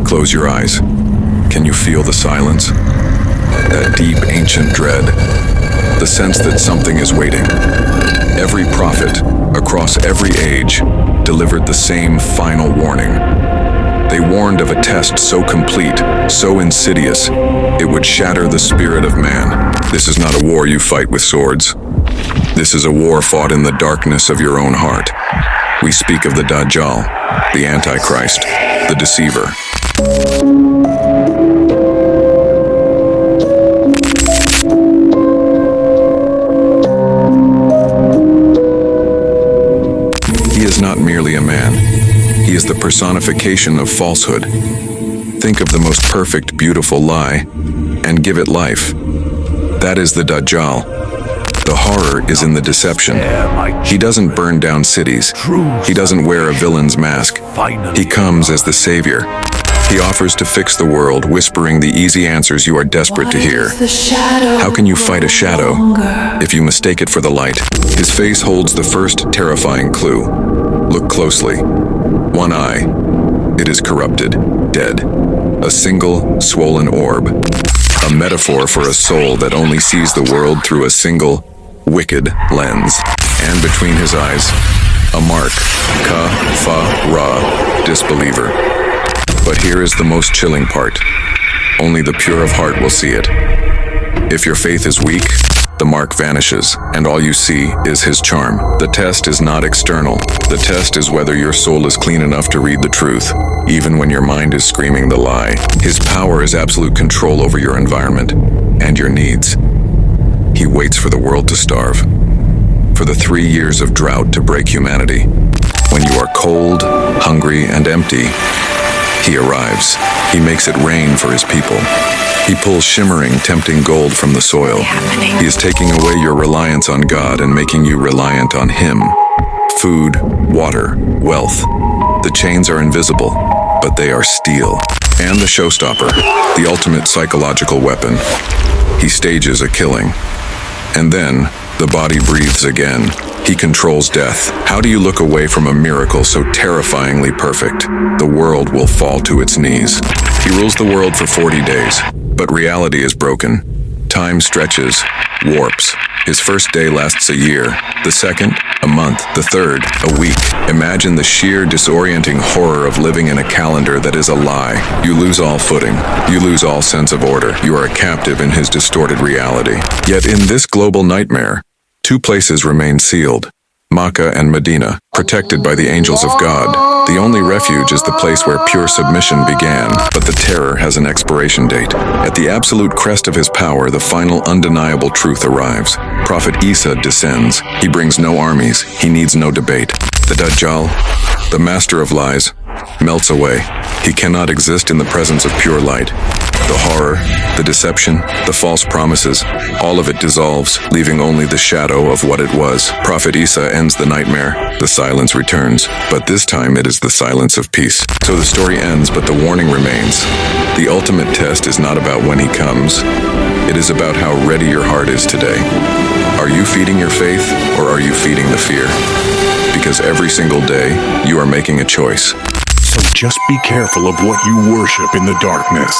Close your eyes. Can you feel the silence? That deep, ancient dread. The sense that something is waiting. Every prophet, across every age, delivered the same final warning. They warned of a test so complete, so insidious, it would shatter the spirit of man. This is not a war you fight with swords. This is a war fought in the darkness of your own heart. We speak of the Dajjal, the Antichrist, the deceiver. He is not merely a man. He is the personification of falsehood. Think of the most perfect, beautiful lie, and give it life. That is the Dajjal. The horror is in the deception. He doesn't burn down cities. He doesn't wear a villain's mask. He comes as the savior. He offers to fix the world, whispering the easy answers you are desperate to hear. How can you fight a shadow if you mistake it for the light? His face holds the first terrifying clue. Look closely. One eye. It is corrupted, dead. A single, swollen orb. A metaphor for a soul that only sees the world through a single, wicked lens. And between his eyes, a mark. Ka-fa-ra, disbeliever. But here is the most chilling part. Only the pure of heart will see it. If your faith is weak, the mark vanishes, and all you see is his charm. The test is not external. The test is whether your soul is clean enough to read the truth, even when your mind is screaming the lie. His power is absolute control over your environment and your needs. He waits for the world to starve, for the 3 years of drought to break humanity. When you are cold, hungry, and empty, he arrives. He makes it rain for his people. He pulls shimmering, tempting gold from the soil. He is taking away your reliance on God and making you reliant on him. Food, water, wealth. The chains are invisible, but they are steel. And the showstopper, the ultimate psychological weapon. He stages a killing. And then, the body breathes again. He controls death. How do you look away from a miracle so terrifyingly perfect? The world will fall to its knees. He rules the world for 40 days, but reality is broken. Time stretches, warps. His first day lasts a year, the second, a month, the third, a week. Imagine the sheer disorienting horror of living in a calendar that is a lie. You lose all footing. You lose all sense of order. You are a captive in his distorted reality. Yet in this global nightmare, 2 places remain sealed. Makkah and Medina, protected by the angels of God. The only refuge is the place where pure submission began, but the terror has an expiration date. At the absolute crest of his power, the final undeniable truth arrives. Prophet Isa descends. He brings no armies. He needs no debate. The Dajjal, the master of lies, melts away. He cannot exist in the presence of pure light. The horror, the deception, the false promises, all of it dissolves, leaving only the shadow of what it was. Prophet Isa ends the nightmare. The silence returns, but this time it is the silence of peace. So the story ends, but the warning remains. The ultimate test is not about when he comes. It is about how ready your heart is today. Are you feeding your faith, or are you feeding the fear? Because every single day, you are making a choice. So just be careful of what you worship in the darkness.